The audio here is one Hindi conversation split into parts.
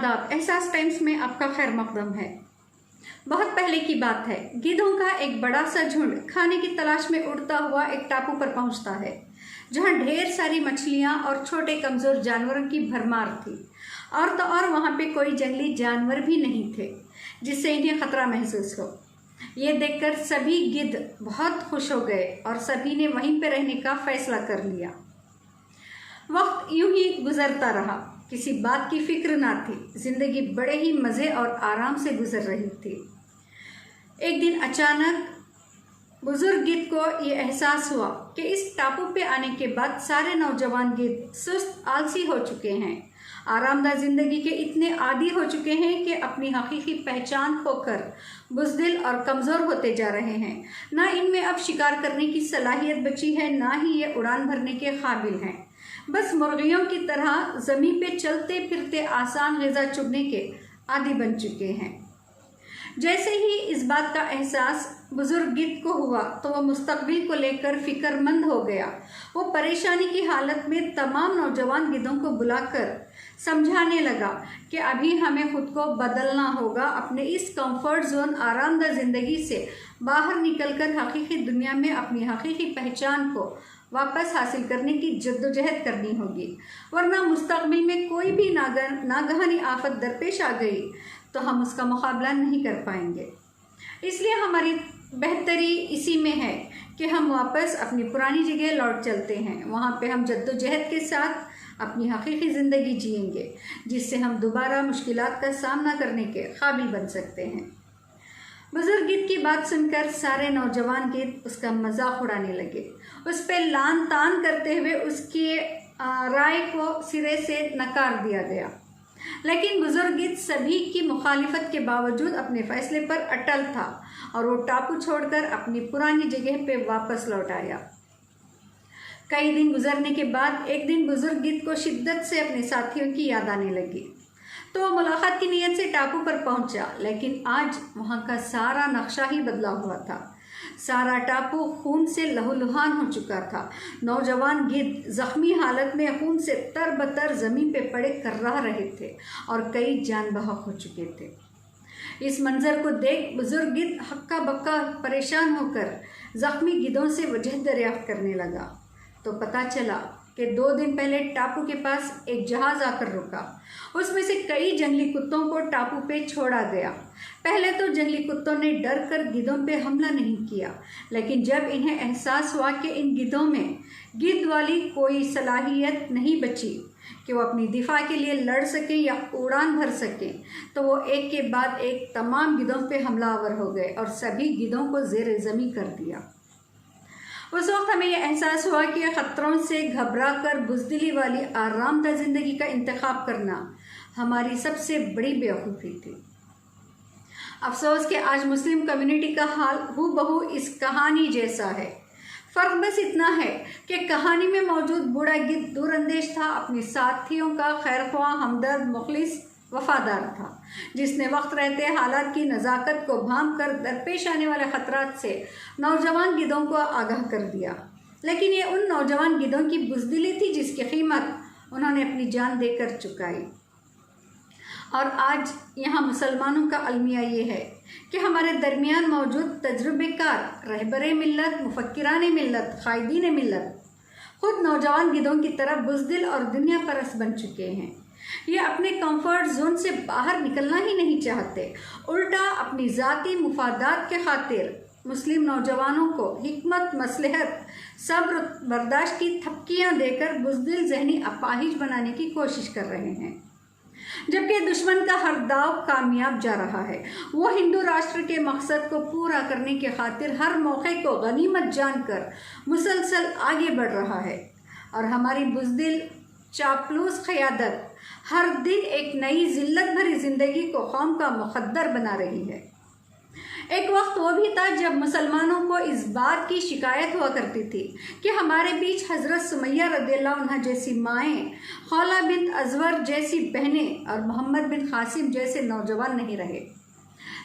आदाब, एहसास टाइम्स में आपका खैर मकदम है। बहुत पहले की बात है, गिद्धों का एक बड़ा सा झुंड खाने की तलाश में उड़ता हुआ एक टापू पर पहुंचता है, जहां ढेर सारी मछलियां और छोटे कमजोर जानवरों की भरमार थी। और तो और वहां पे कोई जंगली जानवर भी नहीं थे जिससे इन्हें खतरा महसूस हो। ये देखकर सभी गिद्ध बहुत खुश हो गए और सभी ने वहीं पर रहने का फैसला कर लिया। वक्त यूं ही गुजरता रहा, किसी बात की फिक्र ना थी। जिंदगी बड़े ही मज़े और आराम से गुजर रही थी। एक दिन अचानक बुजुर्ग गिद्ध को ये एहसास हुआ कि इस टापू पे आने के बाद सारे नौजवान गिद्ध सुस्त आलसी हो चुके हैं, आरामदायक जिंदगी के इतने आदी हो चुके हैं कि अपनी हकीकी पहचान खोकर बुज़दिल और कमज़ोर होते जा रहे हैं। ना इनमें अब शिकार करने की सलाहियत बची है, ना ही ये उड़ान भरने के काबिल हैं। बस मुर्गियों की तरह ज़मीन पे चलते फिरते आसान ग़िज़ा चुगने के आदी बन चुके हैं। जैसे ही इस बात का एहसास बुजुर्ग गिद्ध को हुआ तो वह मुस्तकबिल को लेकर फिक्रमंद हो गया। वो परेशानी की हालत में तमाम नौजवान गिद्धों को बुलाकर समझाने लगा कि अभी हमें खुद को बदलना होगा, अपने इस कंफर्ट जोन आरामदायक ज़िंदगी से बाहर निकलकर हकीकी दुनिया में अपनी हकीकी पहचान को वापस हासिल करने की जद्दोजहद करनी होगी, वरना मुस्तकबिल में कोई भी नागहानी आफत दरपेश आ गई तो हम उसका मुकाबला नहीं कर पाएंगे। इसलिए हमारी बेहतरी इसी में है कि हम वापस अपनी पुरानी जगह लौट चलते हैं। वहाँ पे हम जद्दोजहद के साथ अपनी हकीकी ज़िंदगी जिएंगे, जिससे हम दोबारा मुश्किलात का सामना करने के काबिल बन सकते हैं। बुजुर्ग गिद्ध की बात सुनकर सारे नौजवान गिद्ध उसका मजाक उड़ाने लगे। उस पर लान तान करते हुए उसकी राय को सिरे से नकार दिया गया। लेकिन बुजुर्ग गिद्ध सभी की मुखालिफत के बावजूद अपने फैसले पर अटल था और वो टापू छोड़कर अपनी पुरानी जगह पे वापस लौट आया। कई दिन गुजरने के बाद एक दिन बुजुर्ग गिद्ध को शिद्दत से अपने साथियों की याद आने लगी, तो वो मुलाकात की नीयत से टापू पर पहुंचा। लेकिन आज वहां का सारा नक्शा ही बदला हुआ था। सारा टापू खून से लहूलुहान हो चुका था। नौजवान गिद्ध जख्मी हालत में खून से तरबतर ज़मीन पे पड़े कर्रा रहे थे और कई जान बहक हो चुके थे। इस मंजर को देख बुजुर्ग गिद्ध हक्का बक्का परेशान होकर जख्मी गिद्धों से वजह दरियाफ्त करने लगा, तो पता चला कि 2 दिन पहले टापू के पास एक जहाज़ आकर रुका। उसमें से कई जंगली कुत्तों को टापू पे छोड़ा गया। पहले तो जंगली कुत्तों ने डर कर गिद्धों पे हमला नहीं किया, लेकिन जब इन्हें एहसास हुआ कि इन गिद्धों में गिद्ध वाली कोई सलाहियत नहीं बची कि वो अपनी दिफा के लिए लड़ सकें या उड़ान भर सकें, तो वो एक के बाद एक तमाम गिद्धों पे हमलावर हो गए और सभी गिद्धों को ज़ेर ज़मीं कर दिया। उस वक्त हमें यह एहसास हुआ कि ख़तरों से घबरा कर बुज़दिली वाली आरामदायक ज़िंदगी का इंतखाब करना हमारी सबसे बड़ी बेवकूफ़ी थी। अफसोस कि आज मुस्लिम कम्युनिटी का हाल हूबहू इस कहानी जैसा है। फ़र्क बस इतना है कि कहानी में मौजूद बूढ़ा गिद्ध दूरअंदेश था, अपने साथियों का खैरख्वाह, हमदर्द, मुखलिस, वफादार था, जिसने वक्त रहते हालात की नज़ाकत को भांप कर दरपेश आने वाले ख़तरात से नौजवान गिद्धों को आगाह कर दिया। लेकिन ये उन नौजवान गिद्धों की बुज़दिली थी जिसकी कीमत उन्होंने अपनी जान देकर चुकाई। और आज यहाँ मुसलमानों का अलमिया ये है कि हमारे दरमियान मौजूद तजुर्बेकार रहबरे मिल्लत, मुफक्किराने मिल्लत, कायदीन मिल्लत खुद नौजवान गिद्धों की तरह बुज़दिल और दुनिया परस्त बन चुके हैं। ये अपने कंफर्ट जोन से बाहर निकलना ही नहीं चाहते, उल्टा अपनी ज़ाती मुफादात के खातिर मुस्लिम नौजवानों को हिकमत, मसलहत, सब्र, बर्दाश्त की थपकियाँ देकर बुज़दिल ज़हनी अपाहिज बनाने की कोशिश कर रहे हैं। जबकि दुश्मन का हर दाव कामयाब जा रहा है। वो हिंदू राष्ट्र के मकसद को पूरा करने के खातिर हर मौके को गनीमत जानकर मुसलसल आगे बढ़ रहा है और हमारी बुज़दिल चापलूस क़यादत हर दिन एक नई जिल्लत भरी ज़िंदगी को कौम का मुक़द्दर बना रही है। एक वक्त वो भी था जब मुसलमानों को इस बात की शिकायत हुआ करती थी कि हमारे बीच हज़रत सुमैया रज़ियल्लाहु अन्हा जैसी माएँ, खौला बिन अज़वर जैसी बहनें और मोहम्मद बिन कासिम जैसे नौजवान नहीं रहे।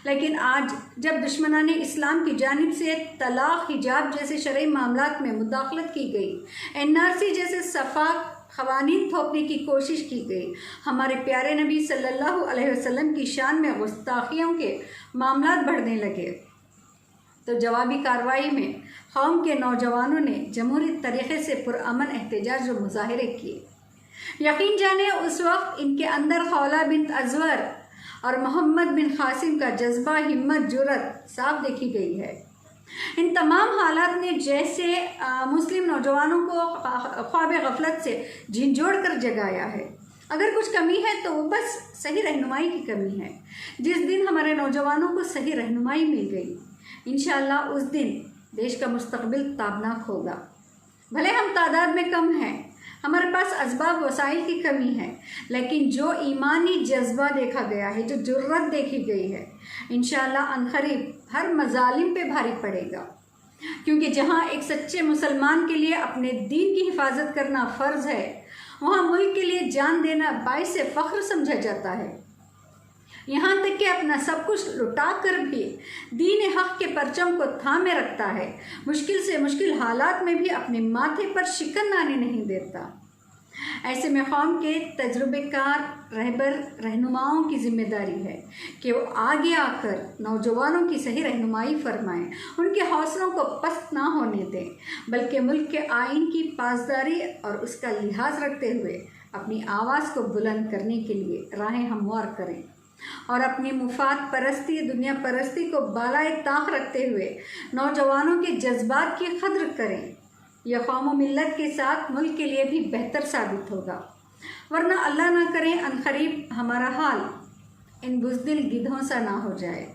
लेकिन आज जब दुश्मनाने इस्लाम की जानिब से तलाक़, हिजाब जैसे शरई मामलात में मुदाखलत की गई, NRC जैसे सफ़ा क़वानीन थोपने की कोशिश की गई। हमारे प्यारे नबी सल्लल्लाहु अलैहि वसल्लम की शान में गुस्ताखियों के मामलात बढ़ने लगे तो जवाबी कार्रवाई में कौम के नौजवानों ने जमहूरी तरीक़े से पुरअमन एहतजाज और मुजाहरे किए। यकीन जाने उस वक्त इनके अंदर खौला बिन अजवर और मोहम्मद बिन कासिम का जज्बा, हिम्मत, जुर्रत साफ देखी गई है। इन तमाम हालात ने जैसे मुस्लिम नौजवानों को ख्वाब गफलत से झिंझोड़ कर जगाया है। अगर कुछ कमी है तो वो बस सही रहनुमाई की कमी है। जिस दिन हमारे नौजवानों को सही रहनुमाई मिल गई, इंशाअल्लाह उस दिन देश का मुस्तकबिल ताबनाक होगा। भले हम तादाद में कम हैं, हमारे पास असबाब वसाइल की कमी है, लेकिन जो ईमानी जज्बा देखा गया है, जो जुर्रत देखी गई है, इंशाअल्लाह अनकरीब हर मजालिम पे भारी पड़ेगा। क्योंकि जहाँ एक सच्चे मुसलमान के लिए अपने दीन की हिफाजत करना फ़र्ज़ है, वहाँ मुल्क के लिए जान देना बाइस फ़ख्र समझा जाता है। यहाँ तक कि अपना सब कुछ लुटा कर भी दीन हक़ के परचम को थामे रखता है। मुश्किल से मुश्किल हालात में भी अपने माथे पर शिकन आने नहीं देता। ऐसे में कौम के तजुर्बेकार रहबर रहनुमाओं की जिम्मेदारी है कि वो आगे आकर नौजवानों की सही रहनुमाई फरमाएं, उनके हौसलों को पस्त ना होने दें, बल्कि मुल्क के आइन की पासदारी और उसका लिहाज रखते हुए अपनी आवाज़ को बुलंद करने के लिए राहें हमवार करें और अपनी मुफाद परस्ती, दुनिया परस्ती को बालाए ताक रखते हुए नौजवानों के जज्बात की कद्र करें। यह कौम व मिल्लत के साथ मुल्क के लिए भी बेहतर साबित होगा। वरना अल्लाह ना करे अनकरीब हमारा हाल इन बुज़दिल गिद्धों सा ना हो जाए।